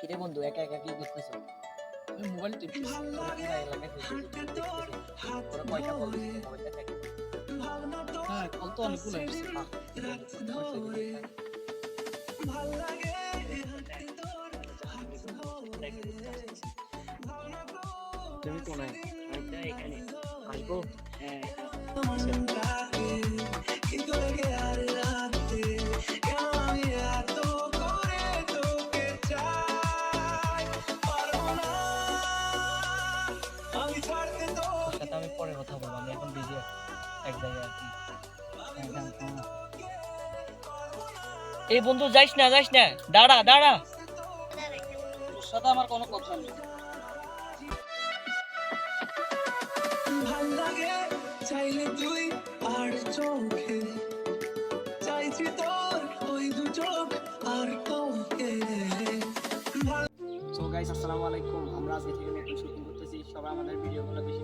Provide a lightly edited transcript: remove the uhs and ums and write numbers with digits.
কিরে বন্ধু একা একা কি করতেছো? আমি মোবাইল টিপতেছি। তোরা পুরা এলাকায় দেখতেছি তোরা কয়টা কল দিছিস মোবাইলটা থেকে? হ্যাঁ, কল তো অনেকগুলো আসছে। তুমি কোনায়? আমি তো এখানে আসবো। হ্যাঁ তোর সাথে আমি পরে কথা বলবো, আমি এখন বিজি আছি এক জায়গায় আর কি। এই বন্ধু যাইস না দাঁড়া দাঁড়া। তোর সাথে আমার কোনো কথা নেই। চাইলে তুই আর চোখে চাইছি তোর ওই দু চোখ আর তোকে। সো গাইস, আসসালামু আলাইকুম। আমরা আজকে থেকে নতুন শুটিং করতেছি। সবাই আমাদের ভিডিওগুলো বেশি